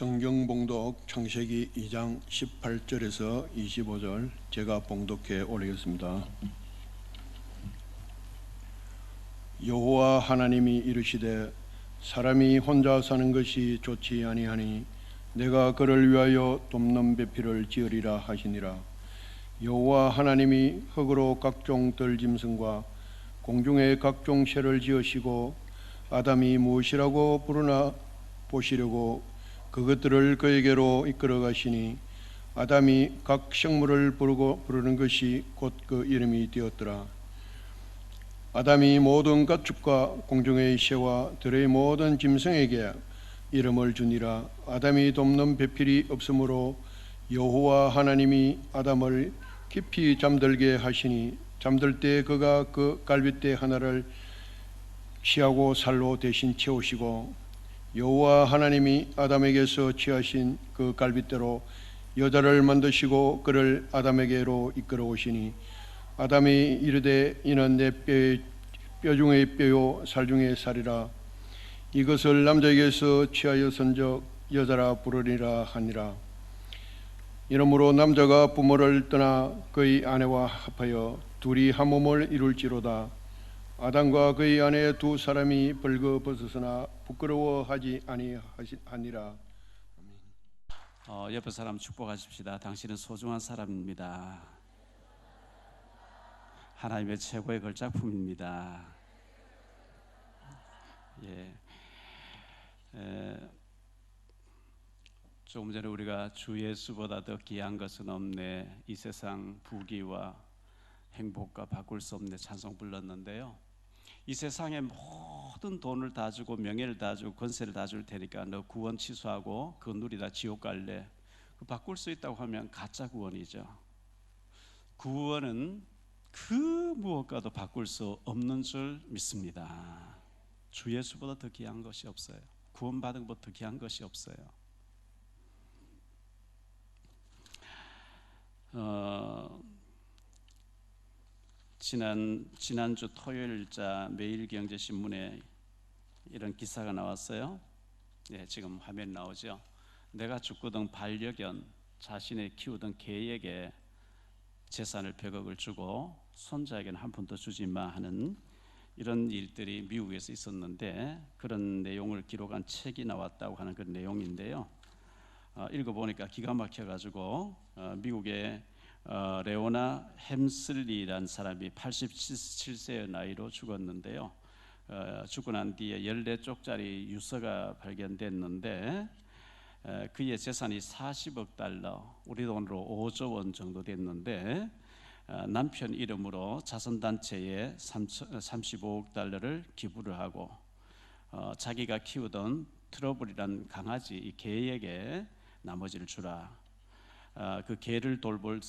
성경 봉독 창세기 2장 18절에서 25절 제가 봉독해 올리겠습니다. 여호와 하나님이 이르시되 사람이 혼자 사는 것이 좋지 아니하니 내가 그를 위하여 돕는 배필을 지으리라 하시니라. 여호와 하나님이 흙으로 각종 들짐승과 공중의 각종 새를 지으시고 아담이 무엇이라고 부르나 보시려고 그것들을 그에게로 이끌어 가시니 아담이 각 생물을 부르는 것이 곧 그 이름이 되었더라. 아담이 모든 가축과 공중의 새와 들의 모든 짐승에게 이름을 주니라. 아담이 돕는 배필이 없으므로 여호와 하나님이 아담을 깊이 잠들게 하시니 잠들 때 그가 그 갈빗대 하나를 취하고 살로 대신 채우시고 여호와 하나님이 아담에게서 취하신 그 갈빗대로 여자를 만드시고 그를 아담에게로 이끌어 오시니 아담이 이르되 이는 내 뼈 중의 뼈요 살 중의 살이라. 이것을 남자에게서 취하여선적 여자라 부르리라 하니라. 이러므로 남자가 부모를 떠나 그의 아내와 합하여 둘이 한 몸을 이룰지로다. 아담과 그의 아내 두 사람이 벌거벗었으나 부끄러워하지 아니하니라. 옆에 사람 축복하십시다. 당신은 소중한 사람입니다. 하나님의 최고의 걸작품입니다. 조금 전에 우리가 주 예수보다 더 귀한 것은 없네, 이 세상 부귀와 행복과 바꿀 수 없네 찬송 불렀는데요. 이 세상에 모든 돈을 다 주고 명예를 다 주고 권세를 다 줄 테니까 너 구원 취소하고 그 누리다 지옥 갈래? 그 바꿀 수 있다고 하면 가짜 구원이죠. 구원은 그 무엇과도 바꿀 수 없는 줄 믿습니다. 주 예수보다 더 귀한 것이 없어요. 구원받은 것보다 더 귀한 것이 없어요. 지난주 토요일자 매일경제신문에 이런 기사가 나왔어요. 지금 화면 나오죠. 내가 죽거든 반려견 자신이 키우던 개에게 재산을 100억을 주고 손자에게는 한 푼도 주지 마 하는 이런 일들이 미국에서 있었는데, 그런 내용을 기록한 책이 나왔다고 하는 그런 내용인데요. 읽어보니까 기가 막혀가지고 미국의 레오나 햄슬리라는 사람이 87세의 나이로 죽었는데요. 죽고 난 뒤에 14쪽짜리 유서가 발견됐는데 그의 재산이 40억 달러, 우리 돈으로 5조 원 정도 됐는데 남편 이름으로 자선단체에 35억 달러를 기부를 하고 자기가 키우던 트러블이란 강아지, 이 개에게 나머지를 주라. 그 개를 돌볼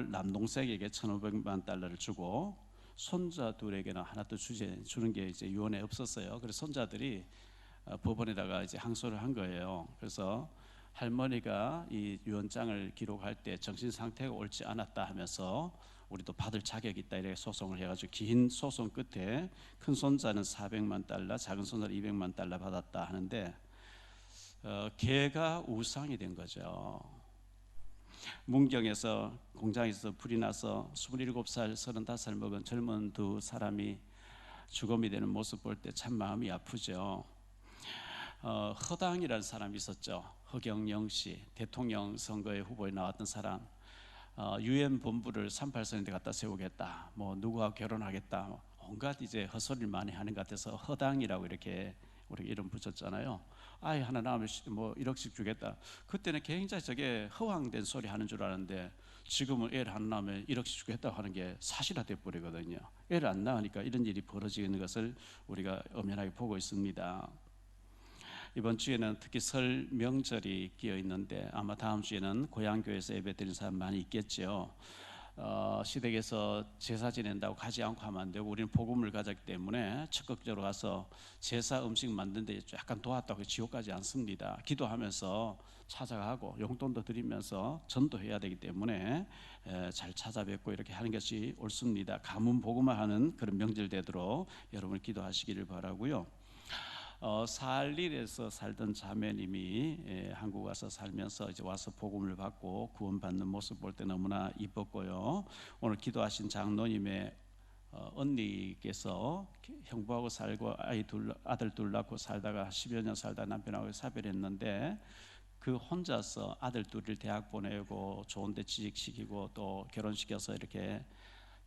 남동생에게 1,500만 달러를 주고 손자 둘에게는 하나도 주는 게 이제 유언에 없었어요. 그래서 손자들이 법원에다가 이제 항소를 한 거예요. 그래서 할머니가 이 유언장을 기록할 때 정신 상태가 옳지 않았다 하면서 우리도 받을 자격이 있다 이렇게 소송을 해가지고 긴 소송 끝에 큰 손자는 400만 달러, 작은 손자는 200만 달러 받았다 하는데 개가 우상이 된 거죠. 문경에서 공장에서 불이 나서 27살, 35살 먹은 젊은 두 사람이 죽음이 되는 모습 볼 때 참 마음이 아프죠. 허당이라는 사람이 있었죠. 허경영 씨, 대통령 선거에 후보에 나왔던 사람. UN 본부를 38선인데 갖다 세우겠다, 뭐 누구와 결혼하겠다, 온갖 이제 헛소리를 많이 하는 것 같아서 허당이라고 이렇게 우리가 이름 붙였잖아요. 아이 하나 낳으면 뭐 1억씩 주겠다. 그때는 굉장히 저게 허황된 소리 하는 줄 알았는데 지금은 애를 하나 낳으면 1억씩 주겠다고 하는 게 사실화돼 버리거든요. 애를 안 낳으니까 이런 일이 벌어지는 것을 우리가 엄연하게 보고 있습니다. 이번 주에는 특히 설 명절이 끼어 있는데 아마 다음 주에는 고향교회에서 예배 드리는 사람 많이 있겠죠. 시댁에서 제사 지낸다고 가지 않고 하면 안 되고, 우리는 복음을 가졌기 때문에 적극적으로 가서 제사 음식 만드는데 약간 도왔다고 지옥 가지 않습니다. 기도하면서 찾아가고 용돈도 드리면서 전도해야 되기 때문에 잘 찾아뵙고 이렇게 하는 것이 옳습니다. 가문 복음을 하는 그런 명절 되도록 여러분 기도하시기를 바라고요. 사할릴에서 살던 자매님이 한국 와서 살면서 이제 와서 복음을 받고 구원받는 모습 볼 때 너무나 이뻤고요. 오늘 기도하신 장로님의 언니께서 형부하고 살고 아들 둘 낳고 살다가 10여 년 살다 남편하고 사별했는데 그 혼자서 아들 둘을 대학 보내고 좋은 데 취직시키고 또 결혼시켜서 이렇게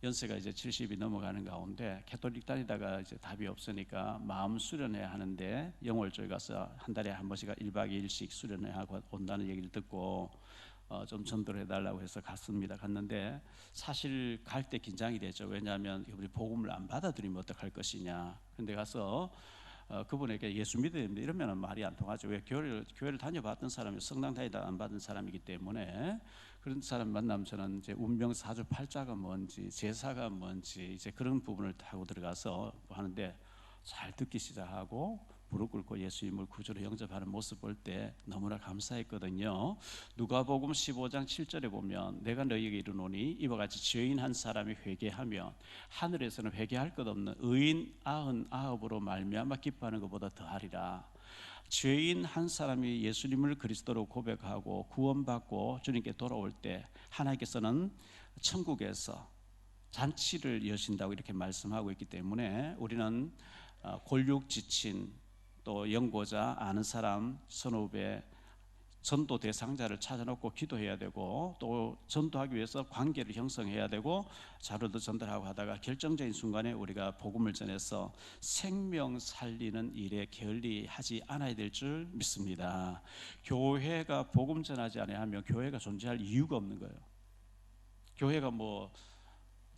연세가 이제 70이 넘어가는 가운데 캐톨릭 다니다가 이제 답이 없으니까 마음 수련회 하는데 영월조에 가서 한 달에 한 번씩 1박 2일씩 수련회 하고 온다는 얘기를 듣고 좀 전도를 해달라고 해서 갔는데 사실 갈 때 긴장이 되죠. 왜냐하면 우리 복음을 안 받아들이면 어떡할 것이냐. 근데 가서 그분에게 예수 믿어야 됩니다 이러면 말이 안 통하죠. 왜 교회를 다녀봤던 사람이 성당 다니다 안 받은 사람이기 때문에 그런 사람 만나면 저는 이제 운명 사주팔자가 뭔지 제사가 뭔지 이제 그런 부분을 타고 들어가서 하는데 잘 듣기 시작하고 무릎 꿇고 예수님을 구주로 영접하는 모습 볼 때 너무나 감사했거든요. 누가복음 15장 7절에 보면 내가 너희에게 이르노니 이와 같이 죄인 한 사람이 회개하면 하늘에서는 회개할 것 없는 의인 99으로 말미암아 기뻐하는 것보다 더하리라. 죄인 한 사람이 예수님을 그리스도로 고백하고 구원받고 주님께 돌아올 때 하나님께서는 천국에서 잔치를 여신다고 이렇게 말씀하고 있기 때문에 우리는 골육 지친 또 연고자 아는 사람 선후배 전도 대상자를 찾아놓고 기도해야 되고 또 전도하기 위해서 관계를 형성해야 되고 자료도 전달하고 하다가 결정적인 순간에 우리가 복음을 전해서 생명 살리는 일에 게을리하지 않아야 될 줄 믿습니다. 교회가 복음 전하지 않으면 교회가 존재할 이유가 없는 거예요. 교회가 뭐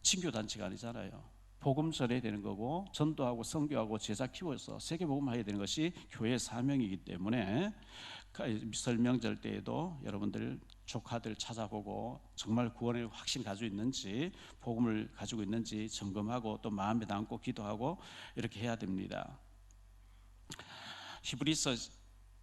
친교 단체가 아니잖아요. 복음 전해야 되는 거고 전도하고 선교하고 제자 키워서 세계 복음화해야 되는 것이 교회의 사명이기 때문에 설명절 때에도 여러분들 조카들 찾아보고 정말 구원의 확신 가지고 있는지 복음을 가지고 있는지 점검하고 또 마음에 담고 기도하고 이렇게 해야 됩니다. 히브리서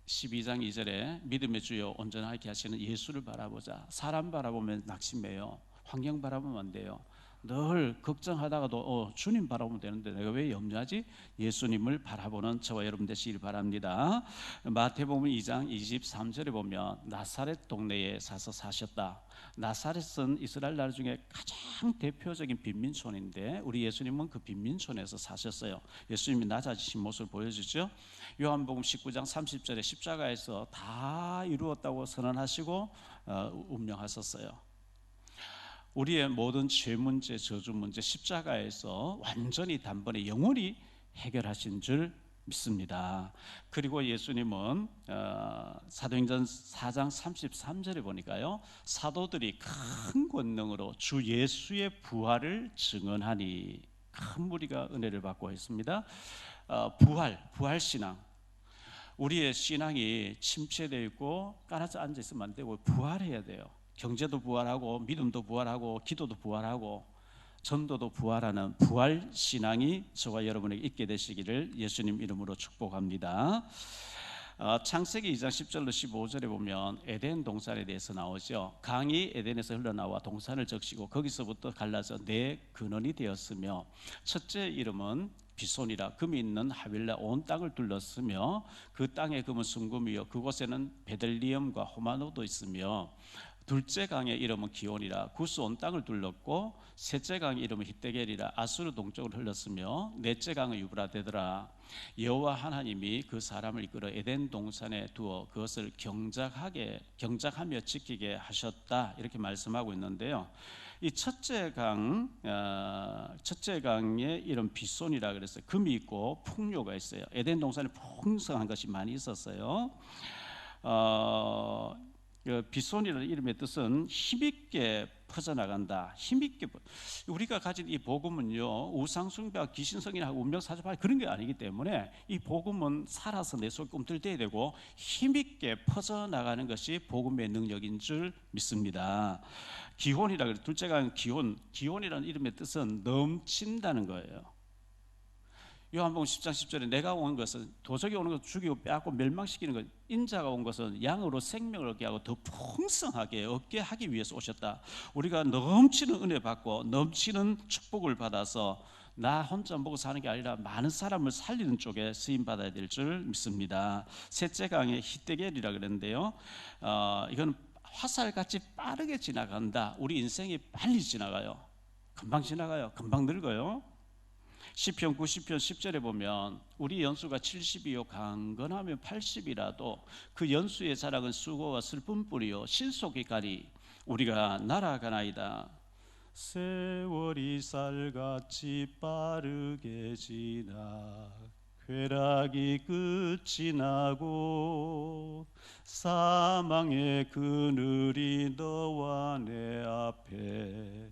12장 2절에 믿음의 주여 온전하게 하시는 예수를 바라보자. 사람 바라보면 낙심해요. 환경 바라보면 안 돼요. 늘 걱정하다가도 주님 바라보면 되는데 내가 왜 염려하지? 예수님을 바라보는 저와 여러분 되시길 바랍니다. 마태복음 2장 23절에 보면 나사렛 동네에 사서 사셨다. 나사렛은 이스라엘 나라 중에 가장 대표적인 빈민촌인데 우리 예수님은 그 빈민촌에서 사셨어요. 예수님이 낮아지신 모습을 보여주죠. 요한복음 19장 30절에 십자가에서 다 이루었다고 선언하시고 운명하셨어요. 우리의 모든 죄 문제, 저주 문제 십자가에서 완전히 단번에 영원히 해결하신 줄 믿습니다. 그리고 예수님은 사도행전 4장 33절에 보니까요, 사도들이 큰 권능으로 주 예수의 부활을 증언하니 큰 무리가 은혜를 받고 있습니다. 부활 신앙. 우리의 신앙이 침체되어 있고 깔아서 앉아 있으면 안 되고 부활해야 돼요. 경제도 부활하고 믿음도 부활하고 기도도 부활하고 전도도 부활하는 부활 신앙이 저와 여러분에게 있게 되시기를 예수님 이름으로 축복합니다. 창세기 2장 10절로 15절에 보면 에덴 동산에 대해서 나오죠. 강이 에덴에서 흘러나와 동산을 적시고 거기서부터 갈라져 네 근원이 되었으며 첫째 이름은 비손이라 금이 있는 하빌라 온 땅을 둘렀으며 그 땅의 금은 순금이요 그곳에는 베들리엄과 호마노도 있으며 둘째 강의 이름은 기온이라 구스 온 땅을 둘렀고 셋째 강의 이름은 히데겔이라 아수르 동쪽을 흘렀으며 넷째 강은 유브라데더라. 여호와 하나님이 그 사람을 이끌어 에덴 동산에 두어 그것을 경작하며 지키게 하셨다 이렇게 말씀하고 있는데요. 이 첫째 강의 이름 비손이라 그랬어요. 금이 있고 풍요가 있어요. 에덴 동산에 풍성한 것이 많이 있었어요. 비손이라는 이름의 뜻은 힘있게 퍼져나간다. 힘있게 우리가 가진 이 복음은요 우상숭배와 귀신성이나 운명사주팔 그런 게 아니기 때문에 이 복음은 살아서 내 속에 꿈틀대야 되고 힘있게 퍼져나가는 것이 복음의 능력인 줄 믿습니다. 기혼이라 그래요. 둘째가 기혼이라는 이름의 뜻은 넘친다는 거예요. 요한복음 10장 10절에 내가 온 것은 도적이 오는 것을 죽이고 빼앗고 멸망시키는 것, 인자가 온 것은 양으로 생명을 얻게 하고 더 풍성하게 얻게 하기 위해서 오셨다. 우리가 넘치는 은혜 받고 넘치는 축복을 받아서 나 혼자 먹고 사는 게 아니라 많은 사람을 살리는 쪽에 쓰임 받아야 될 줄 믿습니다. 셋째 강의 히데겔이라 그랬는데요. 이건 화살같이 빠르게 지나간다. 우리 인생이 빨리 지나가요. 금방 지나가요. 금방 늙어요. 시편 90편 10절에 보면 우리 연수가 70이요 강건하면 80이라도 그 연수의 자락은 수고와 슬픔뿐이요 신속히 가리 우리가 날아가나이다. 세월이 쌀같이 빠르게 지나 쾌락이 끝이 나고 사망의 그늘이 너와 내 앞에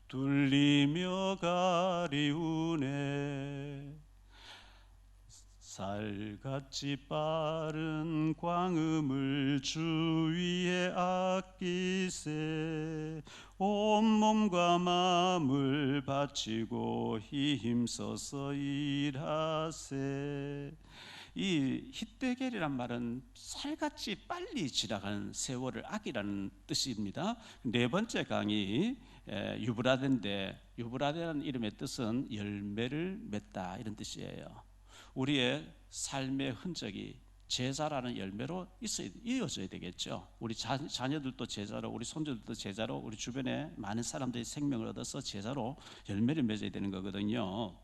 둘리며 가리우네. 쌀같이 빠른 광음을 주위에 아끼세 온 몸과 마음을 바치고 힘써서 일하세. 이 히데겔이란 말은 살같이 빨리 지나가는 세월을 아끼라는 뜻입니다. 네 번째 강의 유브라데인데 유브라데라는 이름의 뜻은 열매를 맺다 이런 뜻이에요. 우리의 삶의 흔적이 제자라는 열매로 이어져야 되겠죠. 우리 자녀들도 제자로, 우리 손주들도 제자로, 우리 주변에 많은 사람들이 생명을 얻어서 제자로 열매를 맺어야 되는 거거든요.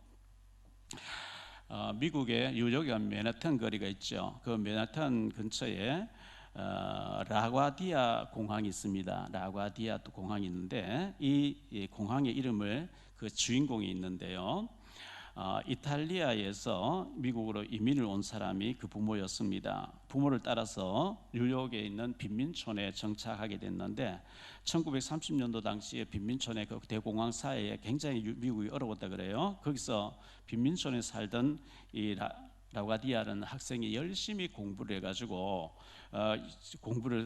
미국의 뉴욕의 맨하탄 거리가 있죠. 그 맨하탄 근처에 라과디아 공항이 있습니다. 라과디아 또 공항이 있는데 이 공항의 이름을 그 주인공이 있는데요. 이탈리아에서 미국으로 이민을 온 사람이 그 부모였습니다. 부모를 따라서 뉴욕에 있는 빈민촌에 정착하게 됐는데 1930년도 당시에 빈민촌의 그 대공황 사회에 굉장히 미국이 어려웠다 그래요. 거기서 빈민촌에 살던 이 라과디아라는 학생이 열심히 공부를 해가지고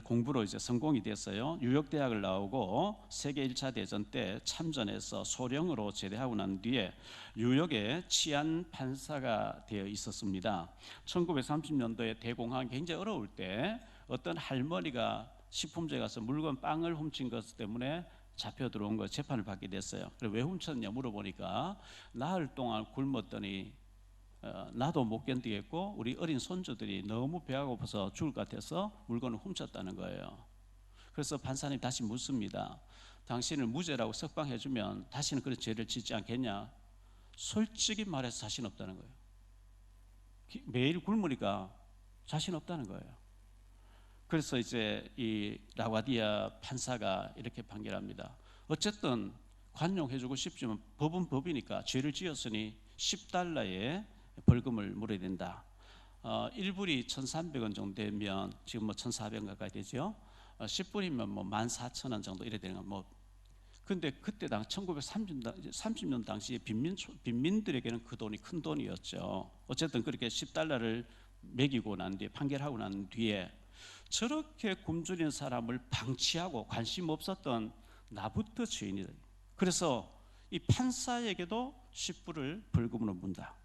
공부로 이제 성공이 됐어요. 뉴욕 대학을 나오고 세계 1차 대전 때 참전해서 소령으로 제대하고 난 뒤에 뉴욕의 치안 판사가 되어 있었습니다. 1930년도에 대공황이 굉장히 어려울 때 어떤 할머니가 식품점에 가서 물건 빵을 훔친 것 때문에 잡혀 들어온 거 재판을 받게 됐어요. 그래서 왜 훔쳤냐 물어보니까 나흘 동안 굶었더니 나도 못 견디겠고 우리 어린 손주들이 너무 배가 고파서 죽을 것 같아서 물건을 훔쳤다는 거예요. 그래서 판사님 다시 묻습니다. 당신을 무죄라고 석방해주면 다시는 그런 죄를 짓지 않겠냐? 솔직히 말해서 자신 없다는 거예요. 매일 굶으니까 자신 없다는 거예요. 그래서 이제 이 라과디아 판사가 이렇게 판결합니다. 어쨌든 관용해주고 싶지만 법은 법이니까 죄를 지었으니 $10의 벌금을 물어야 된다. 1불이 1,300원 정도 되면 지금 뭐 1,400원 가까이 되죠. 10불이면 뭐 14,000원 정도 이래 되는 거 뭐. 근데 그때 1930년 당시에 빈민들에게는 그 돈이 큰 돈이었죠. 어쨌든 그렇게 $10를 매기고 난 뒤에 판결하고 난 뒤에 저렇게 굶주린 사람을 방치하고 관심 없었던 나부터 죄인이다. 그래서 이 판사에게도 10불을 벌금으로 문다.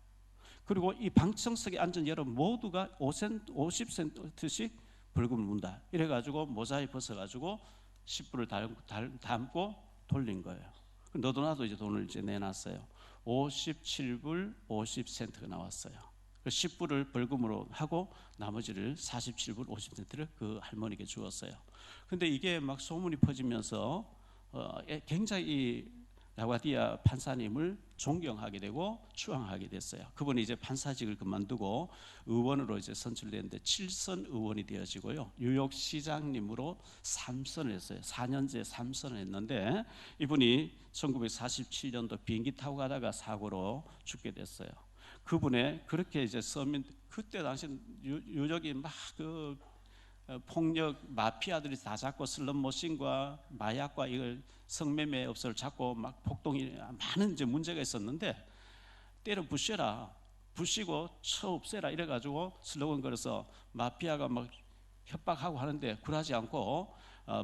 그리고 이 방청석에 앉은 여러분 모두가 50센트씩 벌금을 문다. 이래가지고 모자에 벗어가지고 10불을 담고 돌린 거예요. 너도 나도 이제 돈을 이제 내놨어요. 57불 50센트가 나왔어요. 10불을 벌금으로 하고 나머지를 47불 50센트를 그 할머니에게 주었어요. 근데 이게 막 소문이 퍼지면서 굉장히 이 라과디아 판사님을 존경하게 되고 추앙하게 됐어요. 그분이 이제 판사직을 그만두고 의원으로 이제 선출됐는데 7선 의원이 되어지고요. 뉴욕 시장님으로 3선을 했어요. 4년째 3선을 했는데 이분이 1947년도 비행기 타고 가다가 사고로 죽게 됐어요. 그분의 그렇게 이제 서민 그때 당시 뉴욕이 막 그 폭력 마피아들이 다 잡고 슬럼머신과 마약과 이걸 성매매 업소를 잡고 막 폭동이 많은 이제 문제가 있었는데 때려 부셔라, 부시고 쳐 없애라 이래가지고 슬로건 걸어서 마피아가 막 협박하고 하는데 굴하지 않고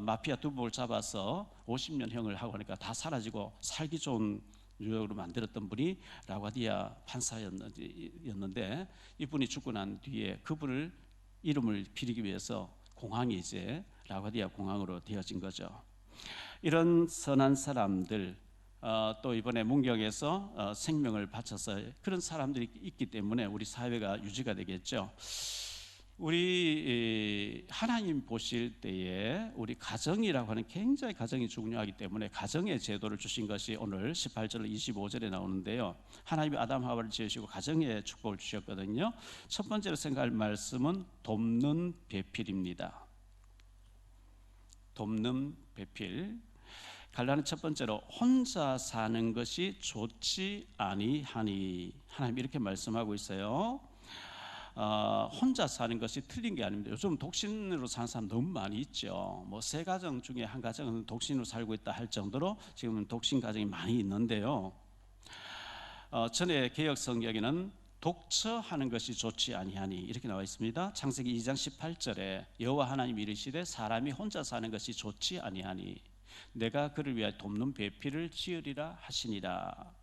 마피아 두 분을 잡아서 50년형을 하고 하니까 다 사라지고 살기 좋은 뉴욕으로 만들었던 분이 라과디아 판사였는데 이분이 죽고 난 뒤에 그분을 이름을 빌리기 위해서 공항이 이제 라과디아 공항으로 되어진 거죠. 이런 선한 사람들 또 이번에 문경에서 생명을 바쳐서 그런 사람들이 있기 때문에 우리 사회가 유지가 되겠죠. 우리 하나님 보실 때에 우리 가정이라고 하는 굉장히 가정이 중요하기 때문에 가정의 제도를 주신 것이 오늘 18절 25절에 나오는데요. 하나님이 아담 하와를 지으시고 가정의 축복을 주셨거든요. 첫 번째로 생각할 말씀은 돕는 배필입니다. 돕는 배필. 갈라는 첫 번째로 혼자 사는 것이 좋지 아니하니, 하나님 이렇게 말씀하고 있어요. 혼자 사는 것이 틀린 게 아닙니다. 요즘 독신으로 사는 사람 너무 많이 있죠. 뭐 세 가정 중에 한 가정은 독신으로 살고 있다 할 정도로 지금은 독신 가정이 많이 있는데요. 전에 개역 성경에는 독처하는 것이 좋지 아니하니 이렇게 나와 있습니다. 창세기 2장 18절에 여호와 하나님이 이르시되 사람이 혼자 사는 것이 좋지 아니하니 내가 그를 위하여 돕는 배필을 지으리라 하시니라.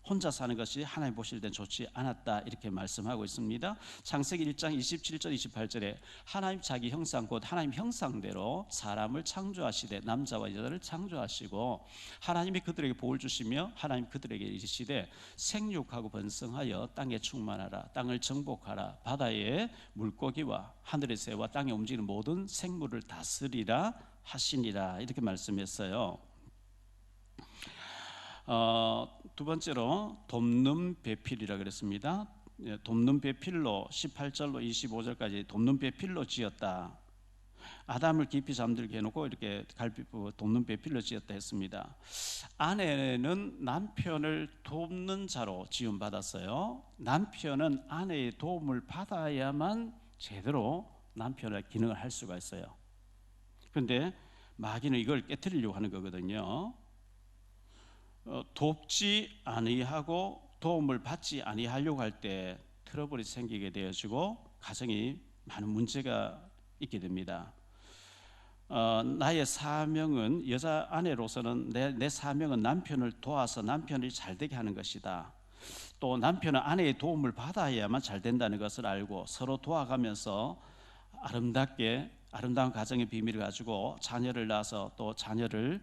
혼자 사는 것이 하나님 보실 땐 좋지 않았다 이렇게 말씀하고 있습니다. 창세기 1장 27절 28절에 하나님 자기 형상 곧 하나님 형상대로 사람을 창조하시되 남자와 여자를 창조하시고 하나님이 그들에게 복을 주시며 하나님 그들에게 이르시되 생육하고 번성하여 땅에 충만하라 땅을 정복하라 바다의 물고기와 하늘의 새와 땅에 움직이는 모든 생물을 다스리라 하시니라 이렇게 말씀했어요. 두 번째로 돕는 배필이라 그랬습니다. 돕는 배필로 18절로 25절까지 돕는 배필로 지었다. 아담을 깊이 잠들게 해놓고 이렇게 돕는 배필로 지었다 했습니다. 아내는 남편을 돕는 자로 지음받았어요. 남편은 아내의 도움을 받아야만 제대로 남편의 기능을 할 수가 있어요. 그런데 마귀는 이걸 깨트리려고 하는 거거든요. 돕지 아니하고 도움을 받지 아니하려고 할 때 트러블이 생기게 되어지고 가정이 많은 문제가 있게 됩니다. 나의 사명은 여자 아내로서는 내 사명은 남편을 도와서 남편이 잘 되게 하는 것이다. 또 남편은 아내의 도움을 받아야만 잘 된다는 것을 알고 서로 도와가면서 아름다운 가정의 비밀을 가지고 자녀를 낳아서 또 자녀를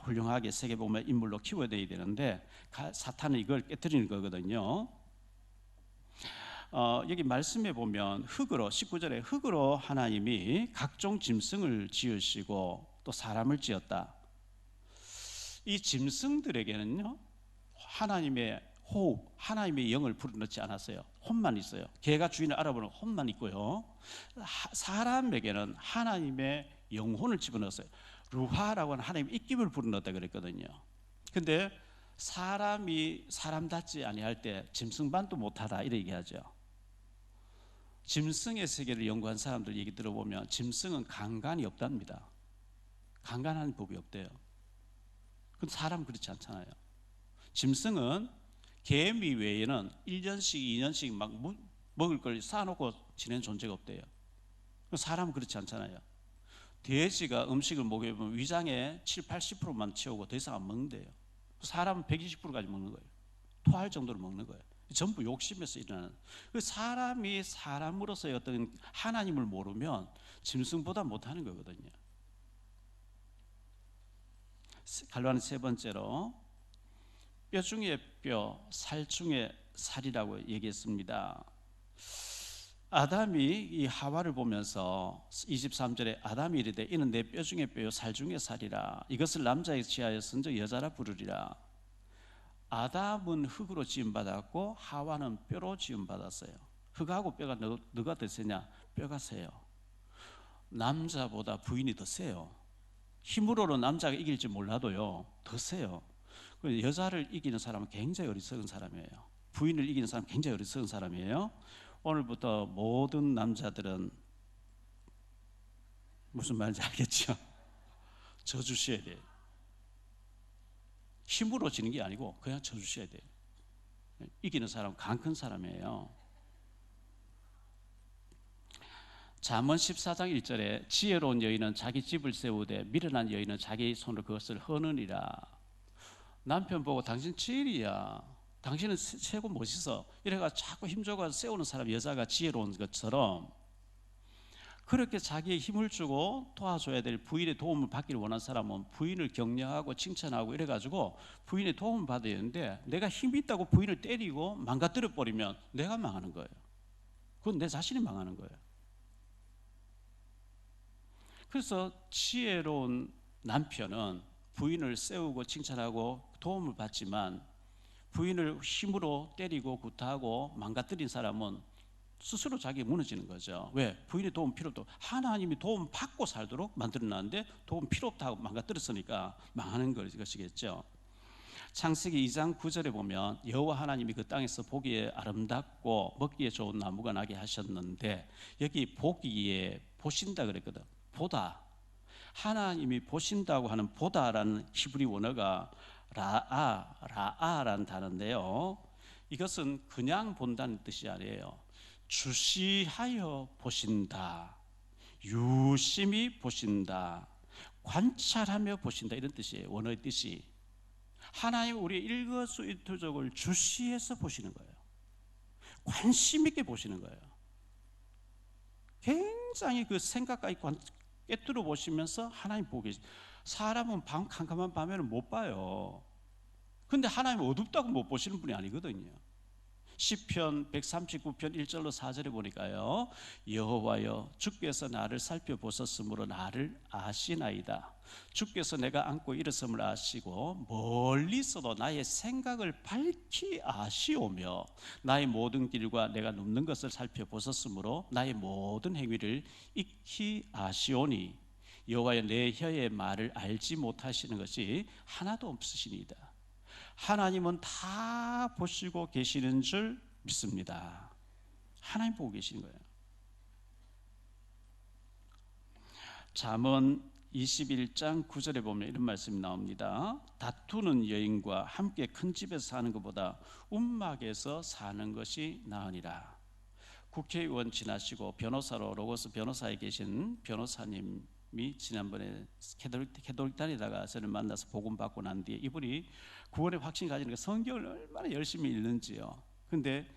훌륭하게 세계복음의 인물로 키워야 되는데 사탄은 이걸 깨뜨리는 거거든요. 여기 말씀에 보면 흙으로 19절에 흙으로 하나님이 각종 짐승을 지으시고 또 사람을 지었다. 이 짐승들에게는요 하나님의 호흡, 하나님의 영을 불어넣지 않았어요. 혼만 있어요. 개가 주인을 알아보는 혼만 있고요. 사람에게는 하나님의 영혼을 집어넣었어요. 루하라고 하는 하나님의 입김을 불어넣었다 그랬거든요. 근데 사람이 사람답지 아니할 때 짐승반도 못하다 이렇게 얘기하죠. 짐승의 세계를 연구한 사람들 얘기 들어보면 짐승은 강간이 없답니다. 강간하는 법이 없대요. 근데 사람은 그렇지 않잖아요. 짐승은 개미 외에는 1년씩 2년씩 막 먹을 걸 쌓아놓고 지내는 존재가 없대요. 사람은 그렇지 않잖아요. 돼지가 음식을 먹여보면 위장에 70-80%만 채우고 더 이상 안 먹는데요. 사람은 120%까지 먹는 거예요. 토할 정도로 먹는 거예요. 전부 욕심에서 일어나는. 사람이 사람으로서의 어떤 하나님을 모르면 짐승보다 못하는 거거든요. 갈라는 세 번째로 뼈 중에 뼈, 살 중에 살이라고 얘기했습니다. 아담이 이 하와를 보면서 23절에 아담이 이르되 이는 내 뼈 중에 뼈요 살 중에 살이라 이것을 남자에 지하였은즉 여자라 부르리라. 아담은 흙으로 지음받았고 하와는 뼈로 지음받았어요. 흙하고 뼈가 누가 더 세냐? 뼈가 세요. 남자보다 부인이 더 세요. 힘으로는 남자가 이길지 몰라도요 더 세요. 여자를 이기는 사람은 굉장히 어리석은 사람이에요. 부인을 이기는 사람은 굉장히 어리석은 사람이에요. 오늘부터 모든 남자들은 무슨 말인지 알겠죠? 져주셔야 돼요. 힘으로 지는 게 아니고 그냥 져주셔야 돼요. 이기는 사람은 강 큰 사람이에요. 잠언 14장 1절에 지혜로운 여인은 자기 집을 세우되 미련한 여인은 자기 손으로 그것을 허느니라. 남편 보고 당신 지혜리야, 당신은 최고 멋있어 이래가 자꾸 힘줘가 세우는 사람 여자가 지혜로운 것처럼 그렇게 자기의 힘을 주고 도와줘야 될 부인의 도움을 받기를 원하는 사람은 부인을 격려하고 칭찬하고 이래가지고 부인의 도움을 받아야 되는데, 내가 힘이 있다고 부인을 때리고 망가뜨려 버리면 내가 망하는 거예요. 그건 내 자신이 망하는 거예요. 그래서 지혜로운 남편은 부인을 세우고 칭찬하고 도움을 받지만, 부인을 힘으로 때리고 구타하고 망가뜨린 사람은 스스로 자기가 무너지는 거죠. 왜? 부인의 도움 필요 없고, 하나님이 도움 받고 살도록 만들어놨는데 도움 필요 없다고 망가뜨렸으니까 망하는 것이겠죠. 창세기 2장 9절에 보면 여호와 하나님이 그 땅에서 보기에 아름답고 먹기에 좋은 나무가 나게 하셨는데, 여기 보기에 보신다 그랬거든. 보다. 하나님이 보신다고 하는 보다라는 히브리 원어가 라아라는 단어인데요, 이것은 그냥 본다는 뜻이 아니에요. 주시하여 보신다, 유심히 보신다, 관찰하며 보신다, 이런 뜻이에요. 원어의 뜻이. 하나님 우리의 일거수일투족을 주시해서 보시는 거예요. 관심 있게 보시는 거예요. 굉장히 그 생각까지 꿰뚫어 보시면서 하나님 보고 계시. 사람은 캄캄한 밤에는 못 봐요. 근데 하나님은 어둡다고 못 보시는 분이 아니거든요. 시편 139편 1절로 4절에 보니까요, 여호와여 주께서 나를 살펴보셨으므로 나를 아시나이다. 주께서 내가 앉고 일어섬을 아시고 멀리서도 나의 생각을 밝히 아시오며 나의 모든 길과 내가 눕는 것을 살펴보셨으므로 나의 모든 행위를 익히 아시오니 여호와여 내 혀의 말을 알지 못하시는 것이 하나도 없으시니이다. 하나님은 다 보시고 계시는 줄 믿습니다. 하나님 보고 계시는 거예요. 잠언 21장 9절에 보면 이런 말씀이 나옵니다. 다투는 여인과 함께 큰 집에서 사는 것보다 움막에서 사는 것이 나으니라. 국회의원 지나시고 변호사로 로고스 변호사에 계신 변호사님이 지난번에 캐톨릭 다니다가 저를 만나서 복음 받고 난 뒤에 이분이 구원의 확신 가지는 그 성경을 얼마나 열심히 읽는지요. 근데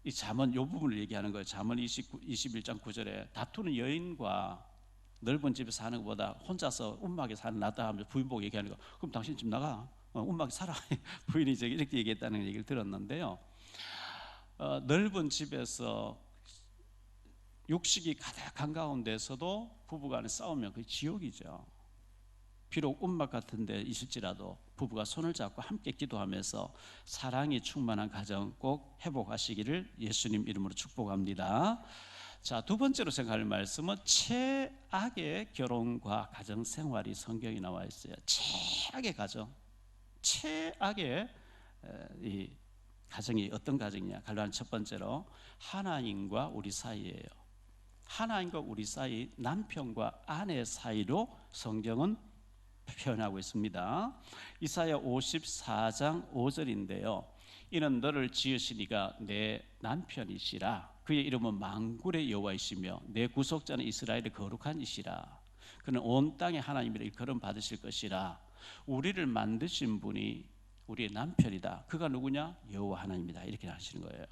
이 잠언 요 부분을 얘기하는 거예요. 잠언 21장 9절에 다투는 여인과 넓은 집에 사는 것보다 혼자서 움막에 사는 낫다 하면서 부인 보고 얘기하는 거. 그럼 당신 집 나가. 움막에 살아. 부인이 이렇게 얘기했다는 얘기를 들었는데요. 넓은 집에서 육식이 가득한 가운데서도 부부간에 싸우면 그게 지옥이죠. 비록 움막 같은 데 있을지라도 부부가 손을 잡고 함께 기도하면서 사랑이 충만한 가정 꼭 회복하시기를 예수님 이름으로 축복합니다. 자, 두 번째로 생각할 말씀은 최악의 결혼과 가정 생활이 성경에 나와 있어요. 최악의 가정, 최악의 이 가정이 어떤 가정이냐? 갈라는 첫 번째로 하나님과 우리 사이예요. 하나님과 우리 사이, 남편과 아내 사이로 성경은 표현하고 있습니다. 이사야 54장 5절인데요. 이는 너를 지으시니가 내 남편이시라. 그의 이름은 만군의 여호와이시며 내 구속자는 이스라엘의 거룩한 이시라. 그는 온 땅의 하나님이라 일컬음 받으실 것이라. 우리를 만드신 분이 우리의 남편이다. 그가 누구냐? 여호와 하나님이다. 이렇게 하시는 거예요.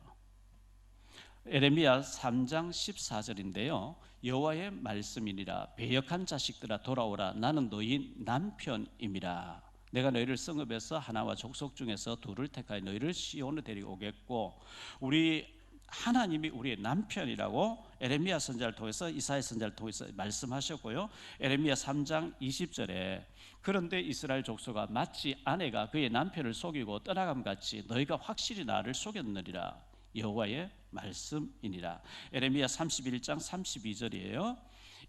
에레미야 3장 14절인데요. 여호와의 말씀이니라. 배역한 자식들아 돌아오라. 나는 너희 남편임이라. 내가 너희를 성읍에서 하나와 족속 중에서 둘을 택하여 너희를 시온으로 데리고 오겠고, 우리 하나님이 우리의 남편이라고 에레미야 선지자를 통해서 이사야 선지자를 통해서 말씀하셨고요. 에레미야 3장 20절에 그런데 이스라엘 족속아 마치 아내가 그의 남편을 속이고 떠나감 같이 너희가 확실히 나를 속였느니라. 여호와의 말씀이니라. 에레미야 31장 32절이에요.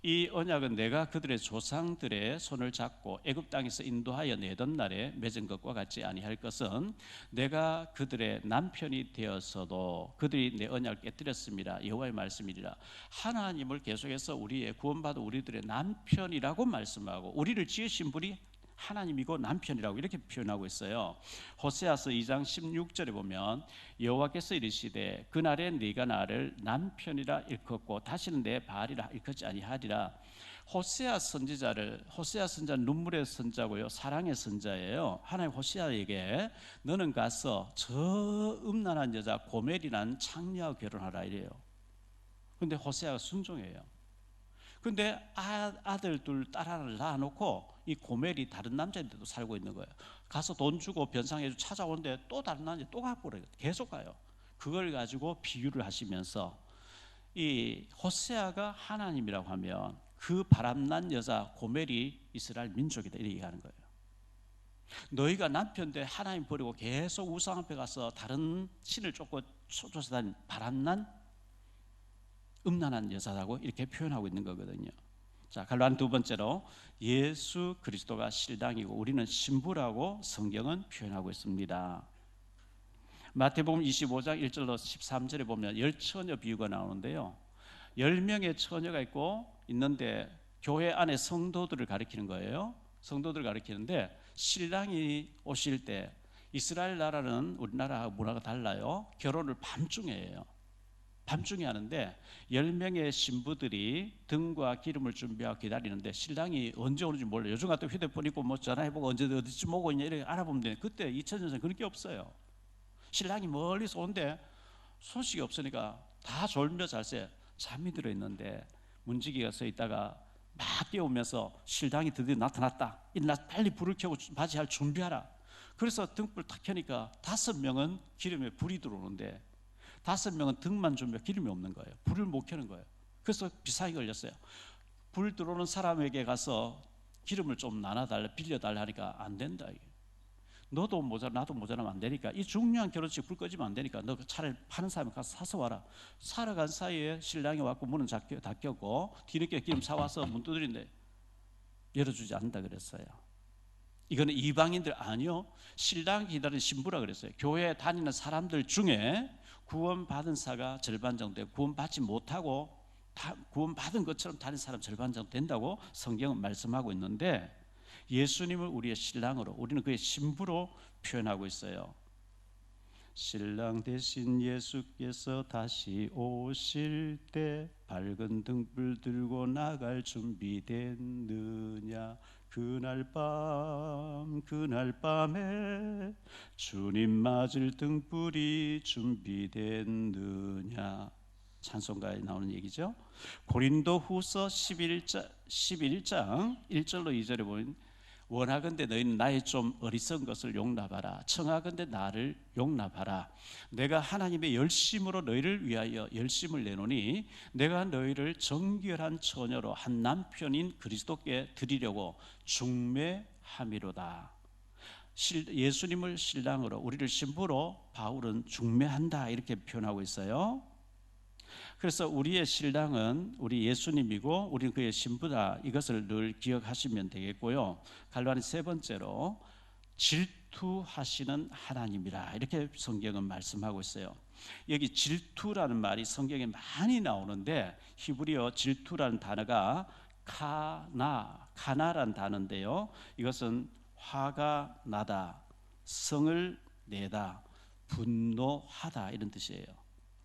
이 언약은 내가 그들의 조상들의 손을 잡고 애굽 땅에서 인도하여 내던 날에 맺은 것과 같지 아니할 것은 내가 그들의 남편이 되어서도 그들이 내 언약을 깨뜨렸습니다. 여호와의 말씀이니라. 하나님을 계속해서 우리의 구원받은 우리들의 남편이라고 말씀하고, 우리를 지으신 분이 하나님이고 남편이라고 이렇게 표현하고 있어요. 호세아서 2장 16절에 보면 여호와께서 이르시되 그날에 네가 나를 남편이라 일컫고 다시는 내 바알이라 일컫지 아니하리라. 호세아 선지자는 눈물의 선자고요, 사랑의 선자예요. 하나님 호세아에게 너는 가서 저 음란한 여자 고멜이라는 창녀와 결혼하라 이래요. 그런데 호세아가 순종해요. 근데 아들 둘, 딸 하나를 낳아놓고 이 고멜이 다른 남자인데도 살고 있는 거예요. 가서 돈 주고 변상해주고 찾아오는데 또 다른 남자 또 갖고 그래요. 계속 가요. 그걸 가지고 비유를 하시면서 이 호세아가 하나님이라고 하면 그 바람난 여자 고멜이 이스라엘 민족이다 이렇게 얘기하는 거예요. 너희가 남편 대 하나님 버리고 계속 우상 앞에 가서 다른 신을 쫓아다니는 바람난 음란한 여자라고 이렇게 표현하고 있는 거거든요. 자, 갈로안 두 번째로 예수 그리스도가 실당이고 우리는 신부라고 성경은 표현하고 있습니다. 마태복음 25장 1절로 13절에 보면 열처녀 비유가 나오는데요. 10명의 처녀가 있는데 교회 안에 성도들을 가리키는 거예요. 성도들을 가리키는데 신랑이 오실 때 이스라엘 나라는 우리나라하고 문화가 달라요. 결혼을 밤중에 해요. 밤중에 하는데 10명의 신부들이 등과 기름을 준비하고 기다리는데 신랑이 언제 오는지 몰라요. 요즘 같은 휴대폰 있고 뭐 전화해보고 언제 어디쯤 오고 있냐 이렇게 알아보면 돼요. 그때 2000년 전에 그런 게 없어요. 신랑이 멀리서 오는데 소식이 없으니까 다 졸며 잘새 잠이 들어있는데 문지기가 서 있다가 막 깨우면서 신랑이 드디어 나타났다. 일어나 빨리 불을 켜고 맞이할 준비하라. 그래서 등불 탁 켜니까 5명은 기름에 불이 들어오는데 5명은 등만 준비하고 기름이 없는 거예요. 불을 못 켜는 거예요. 그래서 비상이 걸렸어요. 불 들어오는 사람에게 가서 기름을 좀 나눠달라 빌려달라 하니까 안 된다. 너도 모자라 나도 모자라면 안 되니까 이 중요한 결혼식 불 꺼지면 안 되니까 너 차라리 파는 사람이 가서 사서 와라. 사러 간 사이에 신랑이 왔고 문은 닫혔고 뒤늦게 기름 사와서 문 두드린데 열어주지 않는다 그랬어요. 이거는 이방인들 아니요, 신랑 기다리는 신부라 그랬어요. 교회에 다니는 사람들 중에 구원받은 사가 절반 정도 되고 구원받지 못하고 구원받은 것처럼 다른 사람 절반 정도 된다고 성경은 말씀하고 있는데 예수님을 우리의 신랑으로 우리는 그의 신부로 표현하고 있어요. 신랑 대신 예수께서 다시 오실 때 밝은 등불 들고 나갈 준비됐느냐. 그날 밤에 주님 맞을 등불이 준비됐느냐. 찬송가에 나오는 얘기죠. 고린도후서 11장 1절로 2절에 보면 원하건대 너희는 나의 좀 어리석은 것을 용납하라. 청하건대 나를 용납하라. 내가 하나님의 열심으로 너희를 위하여 열심을 내노니 내가 너희를 정결한 처녀로 한 남편인 그리스도께 드리려고 중매함이로다. 예수님을 신랑으로 우리를 신부로 바울은 중매한다 이렇게 표현하고 있어요. 그래서 우리의 신랑은 우리 예수님이고 우리는 그의 신부다. 이것을 늘 기억하시면 되겠고요. 갈로안 세 번째로 질투하시는 하나님이라 이렇게 성경은 말씀하고 있어요. 여기 질투라는 말이 성경에 많이 나오는데 히브리어 질투라는 단어가 카나라는 단어인데요. 이것은 화가 나다, 성을 내다, 분노하다 이런 뜻이에요.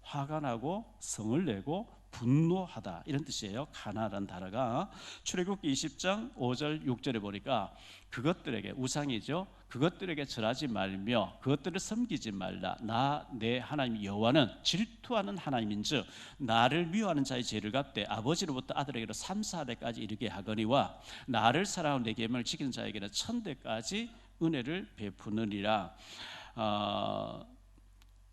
화가 나고 성을 내고 분노하다 이런 뜻이에요. 카나라는 단어가 출애굽기 20장 5절 6절에 보니까 그것들에게 우상이죠. 그것들에게 절하지 말며 그것들을 섬기지 말라. 나 내 하나님 여호와는 질투하는 하나님인즉 나를 미워하는 자의 죄를 갚되 아버지로부터 아들에게로 3, 4대까지 이르게 하거니와 나를 사랑하는 내 계명을 지키는 자에게는 1000대까지 은혜를 베푸느니라.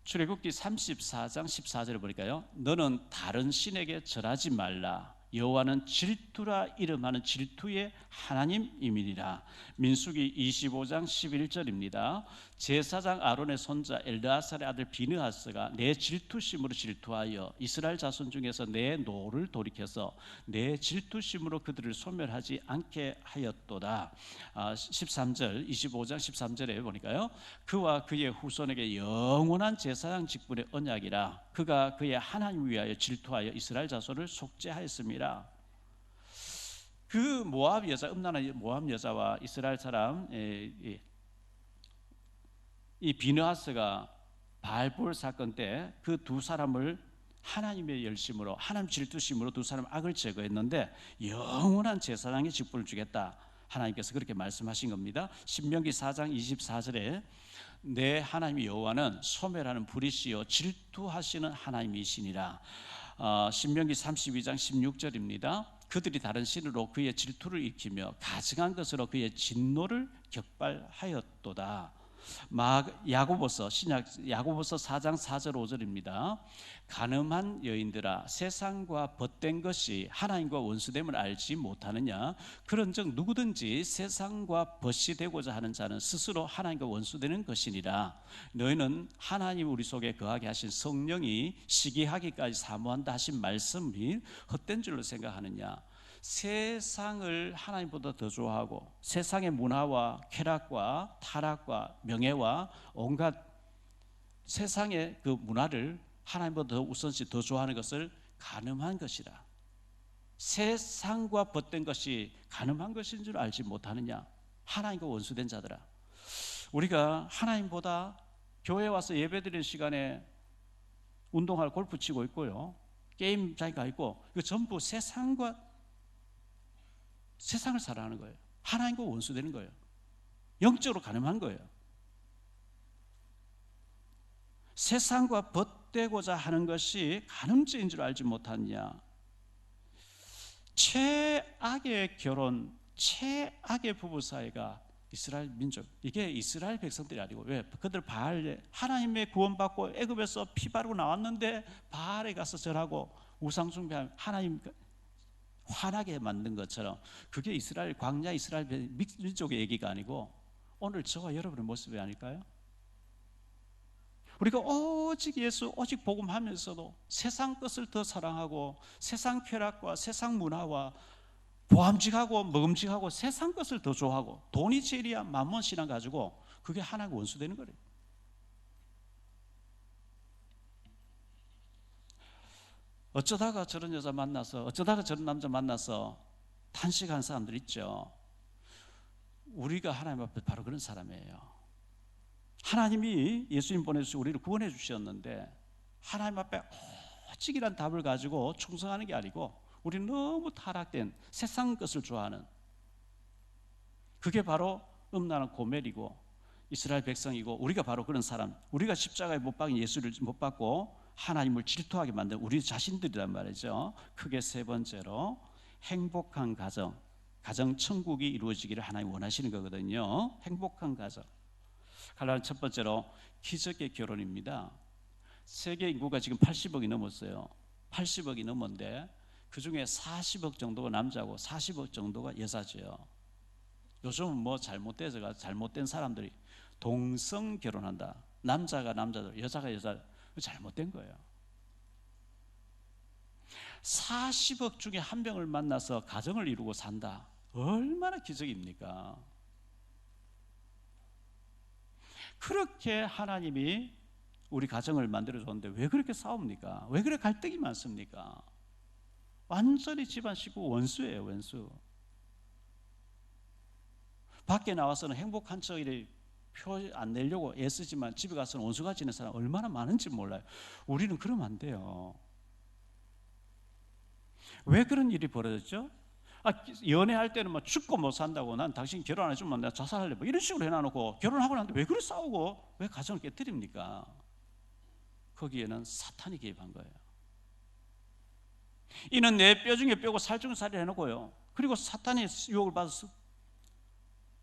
출애굽기 34장 14절에 보니까요. 너는 다른 신에게 절하지 말라. 여호와는 질투라 이름하는 질투의 하나님이니라. 민수기 25장 11절입니다. 제사장 아론의 손자 엘드아살의 아들 비느하스가 내 질투심으로 질투하여 이스라엘 자손 중에서 내 노를 돌이켜서 내 질투심으로 그들을 소멸하지 않게 하였도다. 13절 25장 13절에 보니까요. 그와 그의 후손에게 영원한 제사장 직분의 언약이라. 그가 그의 하나님을 위하여 질투하여 이스라엘 자손을 속죄하였습니다. 그 모압 여자, 음란한 모압 여자와 이스라엘 사람 이 비느하스가 바알볼 사건 때 그 두 사람을 하나님의 열심으로 하나님 질투심으로 두 사람 악을 제거했는데 영원한 제사장의 직분을 주겠다. 하나님께서 그렇게 말씀하신 겁니다. 신명기 4장 24절에 내 하나님 여호와는 소멸하는 불이시요 질투하시는 하나님이시니라. 신명기 32장 16절입니다. 그들이 다른 신으로 그의 질투를 일으키며 가증한 것으로 그의 진노를 격발하였도다. 야고보서 신약 야고보서 4장 4절 5절입니다. 간음한 여인들아, 세상과 벗된 것이 하나님과 원수됨을 알지 못하느냐? 그런즉 누구든지 세상과 벗이 되고자 하는 자는 스스로 하나님과 원수되는 것이니라. 너희는 하나님 우리 속에 거하게 하신 성령이 시기하기까지 사모한다 하신 말씀이 헛된 줄로 생각하느냐? 세상을 하나님보다 더 좋아하고 세상의 문화와 쾌락과 타락과 명예와 온갖 세상의 그 문화를 하나님보다 더 우선시 더 좋아하는 것을 간음한 것이라. 세상과 벗된 것이 간음한 것인 줄 알지 못하느냐? 하나님과 원수된 자들아. 우리가 하나님보다 교회 와서 예배드리는 시간에 운동할 골프 치고 있고요, 게임장에 가 있고, 이거 전부 세상을 사랑하는 거예요. 하나님과 원수되는 거예요. 영적으로 가늠한 거예요. 세상과 벗되고자 하는 것이 간음죄인 줄 알지 못하느냐? 최악의 결혼, 최악의 부부 사이가 이스라엘 민족, 이게 이스라엘 백성들이 아니고, 왜? 그들 바알에 하나님의 구원받고 애굽에서 피 바르고 나왔는데 바알에 가서 절하고 우상 숭배하면 하나님 화나게 만든 것처럼, 그게 이스라엘 광야 이스라엘 민족의 얘기가 아니고 오늘 저와 여러분의 모습이 아닐까요? 우리가 오직 예수, 오직 복음하면서도 세상 것을 더 사랑하고 세상 쾌락과 세상 문화와 보암직하고 먹음직하고 세상 것을 더 좋아하고 돈이 제일이야 만몬 신앙 가지고, 그게 하나님과 원수되는 거예요. 어쩌다가 저런 여자 만나서, 어쩌다가 저런 남자 만나서 탄식한 사람들 있죠. 우리가 하나님 앞에 바로 그런 사람이에요. 하나님이 예수님 보내주시고 우리를 구원해 주셨는데 하나님 앞에 오직이란 답을 가지고 충성하는 게 아니고 우리는 너무 타락된 세상 것을 좋아하는, 그게 바로 음란한 고멜이고 이스라엘 백성이고, 우리가 바로 그런 사람, 우리가 십자가에 못 박인 예수를 못 받고 하나님을 질투하게 만든 우리 자신들이란 말이죠. 크게 세 번째로 행복한 가정, 가정 천국이 이루어지기를 하나님 원하시는 거거든요. 행복한 가정. 갈라는 첫 번째로 기적의 결혼입니다. 세계 인구가 지금 80억이 넘었어요. 80억이 넘었는데 그 중에 40억 정도가 남자고 40억 정도가 여자죠. 요즘은 뭐 잘못돼서 잘못된 사람들이 동성 결혼한다. 남자가 남자들, 여자가 여자, 잘못된 거예요. 40억 중에 한 명을 만나서 가정을 이루고 산다. 얼마나 기적입니까? 그렇게 하나님이 우리 가정을 만들어줬는데 왜 그렇게 싸웁니까? 왜 그렇게 갈등이 많습니까? 완전히 집안 식구 원수예요, 원수. 밖에 나와서는 행복한 척 이렇게 표 안 내려고 애쓰지만 집에 가서는 원수가 지는 사람 얼마나 많은지 몰라요. 우리는 그러면 안 돼요. 왜 그런 일이 벌어졌죠? 연애할 때는 막 죽고 못 산다고, 난 당신 결혼 안 해주면 내가 자살할래, 뭐 이런 식으로 해놔놓고 결혼하고 나는데 왜 그래 싸우고 왜 가정을 깨뜨립니까? 거기에는 사탄이 개입한 거예요. 이는 내 뼈 중에 뼈고 살 중에 살이라 해놓고요, 그리고 사탄의 유혹을 받아서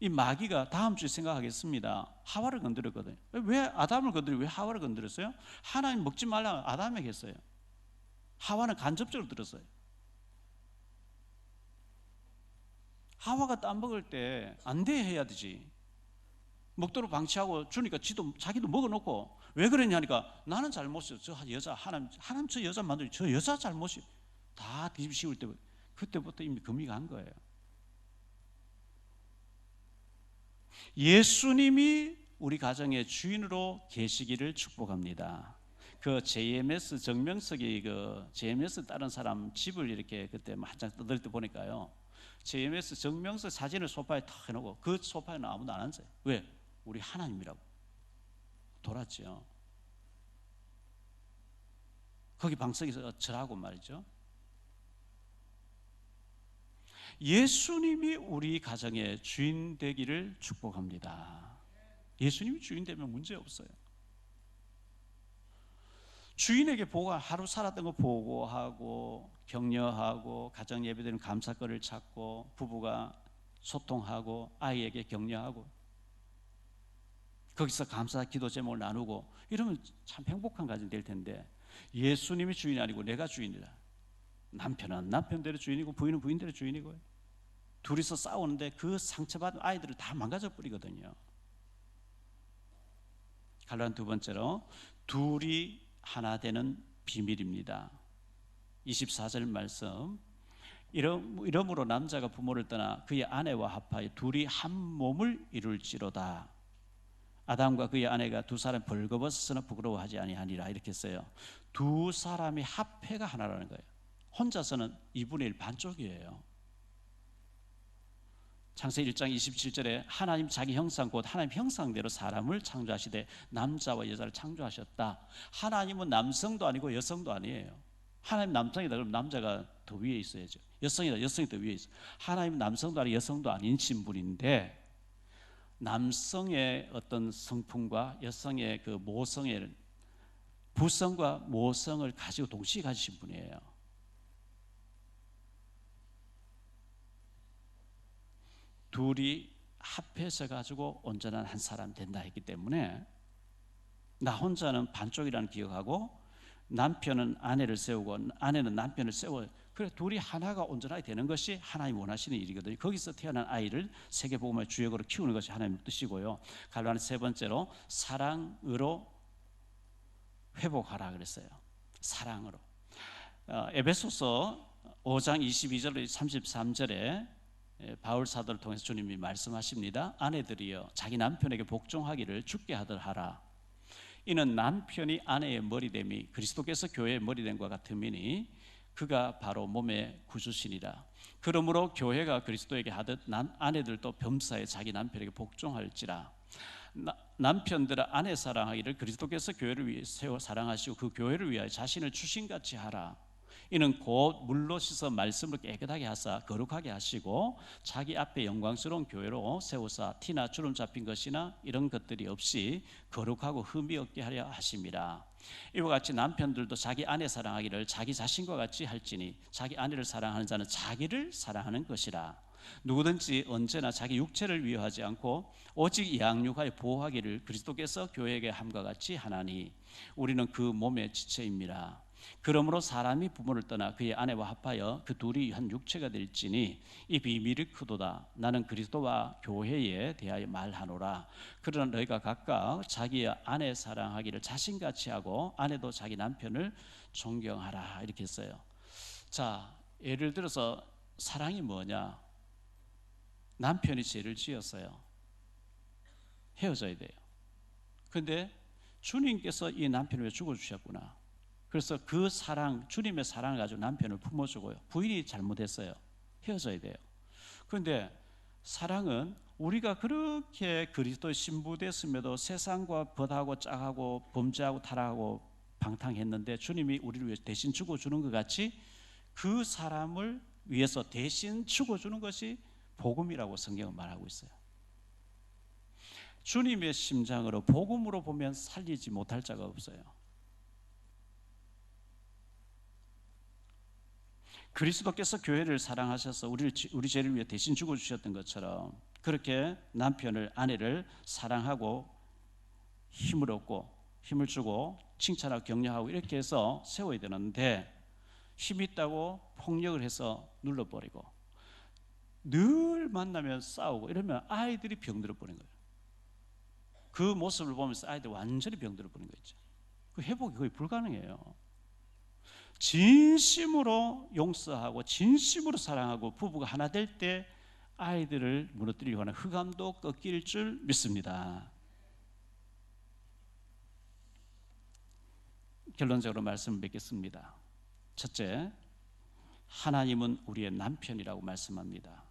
이 마귀가 다음 주에 생각하겠습니다. 하와를 건드렸거든요. 왜 아담을 건드리고 왜 하와를 건드렸어요? 하나님 먹지 말라고 아담에게 했어요. 하와는 간접적으로 들었어요. 하와가 땀 먹을 때 안 돼 해야 되지. 먹도록 방치하고 주니까 자기도 먹어놓고, 왜 그랬냐니까 나는 잘못이요. 저 여자 하나님 저 여자 만들고 저 여자 잘못이 다 뒤집으실 때, 그때부터 이미 금이 간 거예요. 예수님이 우리 가정의 주인으로 계시기를 축복합니다. 그 JMS 정명석이 그 JMS 다른 사람 집을 이렇게 그때 한장 떠들 때 보니까요, JMS 정명석 사진을 소파에 탁 해놓고 그 소파에는 아무도 안 앉아요. 왜? 우리 하나님이라고 돌았죠. 거기 방석에서 절하고 말이죠. 예수님이 우리 가정의 주인 되기를 축복합니다. 예수님이 주인 되면 문제 없어요. 주인에게 하루 살았던 거 보고하고 격려하고 가정 예배드리는 감사거리를 찾고 부부가 소통하고 아이에게 격려하고 거기서 감사 기도 제목을 나누고 이러면 참 행복한 가정이 될 텐데 예수님이 주인이 아니고 내가 주인이라. 남편은 남편대로 주인이고 부인은 부인대로 주인이고 둘이서 싸우는데 그 상처받은 아이들을 다 망가져 버리거든요. 갈라디아 두 번째로 둘이 하나 되는 비밀입니다. 24절 말씀, 이러므로 남자가 부모를 떠나 그의 아내와 합하여 둘이 한 몸을 이룰지로다. 아담과 그의 아내가 두 사람 벌거벗었으나 부끄러워하지 아니하니라. 이렇게 써요. 두 사람이 합해가 하나라는 거예요. 혼자서는 2분의 1 반쪽이에요. 창세기 1장 27절에 하나님 자기 형상 곧 하나님 형상대로 사람을 창조하시되 남자와 여자를 창조하셨다. 하나님은 남성도 아니고 여성도 아니에요. 하나님 남성이다 그러면 남자가 더 위에 있어야죠. 여성이다 여성이 더 위에 있어. 하나님 남성도 아니고 여성도 아닌 신분인데 남성의 어떤 성품과 여성의 그 모성의 부성과 모성을 가지고 동시에 가지신 분이에요. 둘이 합해서 가지고 온전한 한 사람 된다 했기 때문에 나 혼자는 반쪽이라는 기억하고 남편은 아내를 세우고 아내는 남편을 세워요. 그래 둘이 하나가 온전하게 되는 것이 하나님 원하시는 일이거든요. 거기서 태어난 아이를 세계복음의 주역으로 키우는 것이 하나님의 뜻이고요. 갈라디아 세 번째로 사랑으로 회복하라 그랬어요. 사랑으로. 에베소서 5장 22절 33절에 바울 사도를 통해서 주님이 말씀하십니다. 아내들이여 자기 남편에게 복종하기를 주께 하더하라. 이는 남편이 아내의 머리됨이 그리스도께서 교회의 머리됨과 같음이니 그가 바로 몸의 구주시니라. 그러므로 교회가 그리스도에게 하듯 아내들도 범사에 자기 남편에게 복종할지라. 남편들아 아내 사랑하기를 그리스도께서 교회를 위해 세워 사랑하시고 그 교회를 위하여 자신을 주신같이 하라. 이는 곧 물로 씻어 말씀을 깨끗하게 하사 거룩하게 하시고 자기 앞에 영광스러운 교회로 세우사 티나 주름 잡힌 것이나 이런 것들이 없이 거룩하고 흠이 없게 하려 하심이라. 이와 같이 남편들도 자기 아내 사랑하기를 자기 자신과 같이 할지니 자기 아내를 사랑하는 자는 자기를 사랑하는 것이라. 누구든지 언제나 자기 육체를 위하지 않고 오직 양육하여 보호하기를 그리스도께서 교회에게 함과 같이 하나니 우리는 그 몸의 지체입니다. 그러므로 사람이 부모를 떠나 그의 아내와 합하여 그 둘이 한 육체가 될지니 이 비밀이 크도다. 나는 그리스도와 교회에 대하여 말하노라. 그러나 너희가 각각 자기의 아내 사랑하기를 자신같이 하고 아내도 자기 남편을 존경하라. 이렇게 했어요. 자, 예를 들어서 사랑이 뭐냐? 남편이 죄를 지었어요. 헤어져야 돼요. 그런데 주님께서 이 남편을 왜 죽어주셨구나. 그래서 그 사랑, 주님의 사랑을 가지고 남편을 품어주고요. 부인이 잘못했어요. 헤어져야 돼요. 그런데 사랑은 우리가 그렇게 그리스도의 신부됐음에도 세상과 벗하고 짝하고 범죄하고 타락하고 방탕했는데 주님이 우리를 위해서 대신 죽어주는 것 같이 그 사람을 위해서 대신 죽어주는 것이 복음이라고 성경은 말하고 있어요. 주님의 심장으로 복음으로 보면 살리지 못할 자가 없어요. 그리스도께서 교회를 사랑하셔서 우리 죄를 위해 대신 죽어주셨던 것처럼 그렇게 남편을 아내를 사랑하고 힘을 얻고 힘을 주고 칭찬하고 격려하고 이렇게 해서 세워야 되는데 힘이 있다고 폭력을 해서 눌러버리고 늘 만나면 싸우고 이러면 아이들이 병들어 버린 거예요. 그 모습을 보면서 아이들이 완전히 병들어 버린 거죠. 그 회복이 거의 불가능해요. 진심으로 용서하고 진심으로 사랑하고 부부가 하나 될 때 아이들을 무너뜨리고 하는 흑암도 꺾일 줄 믿습니다. 결론적으로 말씀을 맺겠습니다. 첫째, 하나님은 우리의 남편이라고 말씀합니다.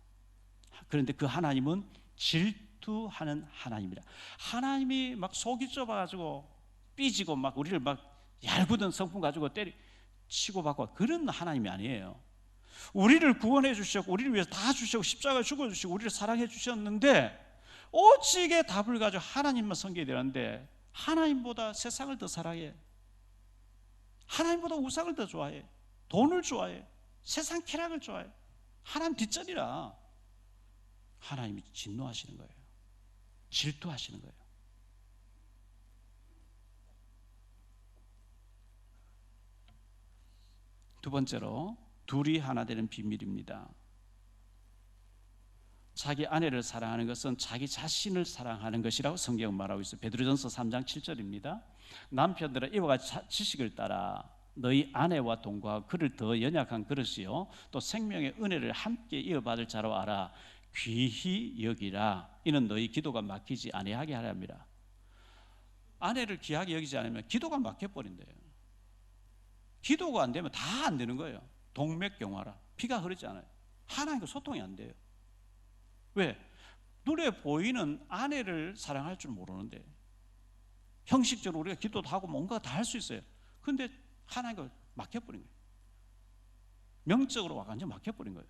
그런데 그 하나님은 질투하는 하나님이라. 하나님이 막 속이 좁아가지고 삐지고 막 우리를 막 얄궂은 성품 가지고 치고받고 그런 하나님이 아니에요. 우리를 구원해 주셨고 우리를 위해서 다 주셨고 십자가에 죽어주시고 우리를 사랑해 주셨는데 오직의 답을 가지고 하나님만 섬겨야 되는데 하나님보다 세상을 더 사랑해. 하나님보다 우상을 더 좋아해. 돈을 좋아해. 세상 쾌락을 좋아해. 하나님 뒷전이라 하나님이 진노하시는 거예요. 질투하시는 거예요. 두 번째로 둘이 하나 되는 비밀입니다. 자기 아내를 사랑하는 것은 자기 자신을 사랑하는 것이라고 성경은 말하고 있어요. 베드로전서 3장 7절입니다. 남편들아 이와 같이 지식을 따라 너희 아내와 동거하고 그를 더 연약한 그릇이요 또 생명의 은혜를 함께 이어받을 자로 알아 귀히 여기라. 이는 너희 기도가 막히지 아니하게 하려 함이라. 아내를 귀하게 여기지 않으면 기도가 막혀버린대요. 기도가 안 되면 다 안 되는 거예요. 동맥경화라. 피가 흐르지 않아요. 하나님과 소통이 안 돼요. 왜? 눈에 보이는 아내를 사랑할 줄 모르는데 형식적으로 우리가 기도도 하고 뭔가 다 할 수 있어요. 근데 하나님과 막혀버린 거예요. 명적으로 완전히 막혀버린 거예요.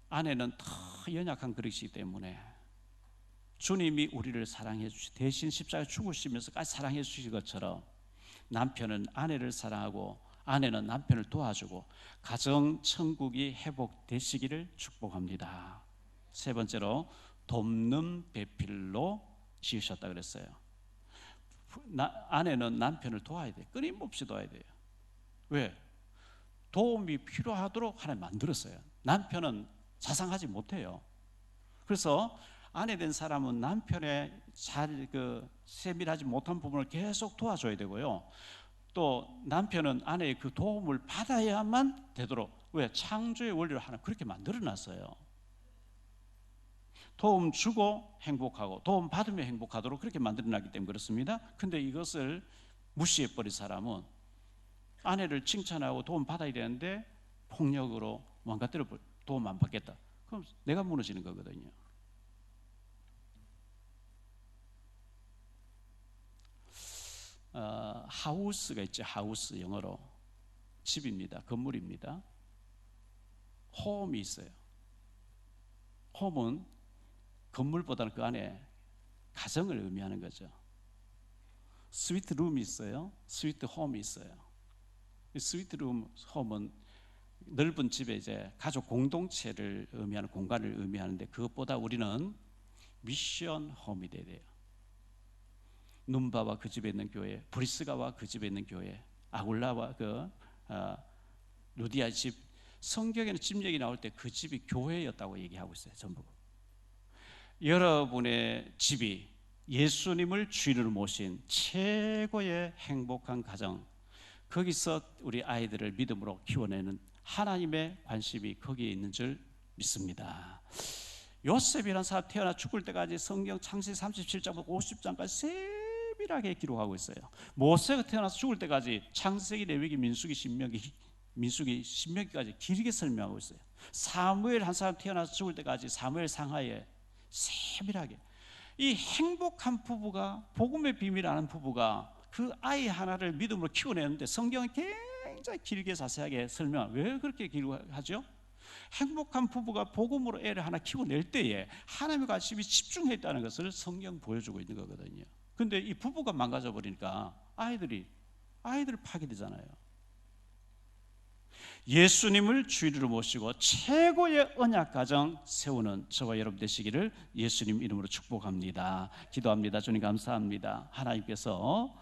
아내는 더 연약한 그릇이기 때문에 주님이 우리를 사랑해 주시 대신 십자가에 죽으시면서까지 사랑해 주신 것처럼 남편은 아내를 사랑하고 아내는 남편을 도와주고 가정 천국이 회복되시기를 축복합니다. 세 번째로 돕는 배필로 지으셨다 그랬어요. 아내는 남편을 도와야 돼요. 끊임없이 도와야 돼요. 왜? 도움이 필요하도록 하나님 만들었어요. 남편은 자상하지 못해요. 그래서 아내 된 사람은 남편의 세밀하지 못한 부분을 계속 도와줘야 되고요. 또 남편은 아내의 그 도움을 받아야만 되도록, 왜? 창조의 원리를 하나 그렇게 만들어놨어요. 도움 주고 행복하고 도움 받으며 행복하도록 그렇게 만들어놨기 때문에 그렇습니다. 근데 이것을 무시해버린 사람은 아내를 칭찬하고 도움 받아야 되는데 폭력으로 망가뜨려 도움 안 받겠다. 그럼 내가 무너지는 거거든요. 하우스가 있죠. 하우스 영어로 집입니다. 건물입니다. 홈이 있어요. 홈은 건물보다는 그 안에 가정을 의미하는 거죠. 스위트 룸이 있어요. 스위트 홈이 있어요. 스위트 룸, 홈은 넓은 집에 이제 가족 공동체를 의미하는 공간을 의미하는데 그것보다 우리는 미션 홈이 돼야 돼요. 눈바와 그 집에 있는 교회, 브리스가와 그 집에 있는 교회, 아굴라와 루디아 집, 성경에는 집 얘기 나올 때 그 집이 교회였다고 얘기하고 있어요. 전부. 여러분의 집이 예수님을 주인으로 모신 최고의 행복한 가정, 거기서 우리 아이들을 믿음으로 키워내는 하나님의 관심이 거기에 있는 줄 믿습니다. 요셉이라는 사람 태어나 죽을 때까지 성경 창세기 37장부터 50장까지 세밀하게 기록하고 있어요. 모세가 태어나서 죽을 때까지 창세기, 레위기, 민수기, 신명기까지 길게 설명하고 있어요. 사무엘 한 사람 태어나서 죽을 때까지 사무엘 상하에 세밀하게, 이 행복한 부부가, 복음의 비밀을 아는 부부가 그 아이 하나를 믿음으로 키워내는데 성경은 굉장히 길게 자세하게 설명하고, 왜 그렇게 기록하죠? 행복한 부부가 복음으로 애를 하나 키워낼 때에 하나님의 관심이 집중해 있다는 것을 성경 보여주고 있는 거거든요. 근데 이 부부가 망가져 버리니까 아이들 파괴되잖아요. 예수님을 주인으로 모시고 최고의 언약 가정 세우는 저와 여러분 되시기를 예수님 이름으로 축복합니다. 기도합니다. 주님 감사합니다. 하나님께서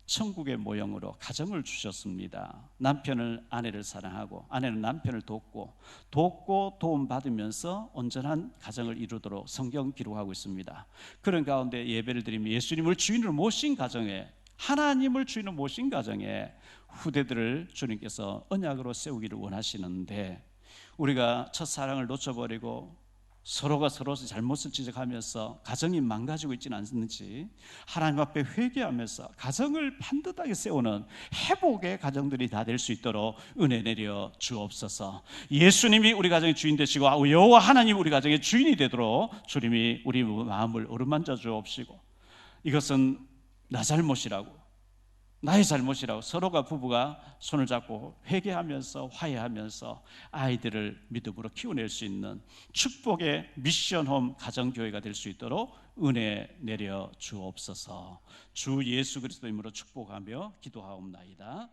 천국의 모형으로 가정을 주셨습니다. 남편은 아내를 사랑하고 아내는 남편을 돕고 도움받으면서 온전한 가정을 이루도록 성경 기록하고 있습니다. 그런 가운데 예배를 드리며 예수님을 주인으로 모신 가정에, 하나님을 주인으로 모신 가정에 후대들을 주님께서 언약으로 세우기를 원하시는데, 우리가 첫사랑을 놓쳐버리고 서로가 서로 잘못을 지적하면서 가정이 망가지고 있지는 않는지 하나님 앞에 회개하면서 가정을 반듯하게 세우는 회복의 가정들이 다 될 수 있도록 은혜 내려 주옵소서. 예수님이 우리 가정의 주인 되시고 여호와 하나님 우리 가정의 주인이 되도록 주님이 우리 마음을 어루만져 주옵시고, 이것은 나 잘못이라고, 나의 잘못이라고 서로가 부부가 손을 잡고 회개하면서 화해하면서 아이들을 믿음으로 키워낼 수 있는 축복의 미션홈 가정교회가 될 수 있도록 은혜 내려 주옵소서. 주 예수 그리스도 이름으로 축복하며 기도하옵나이다.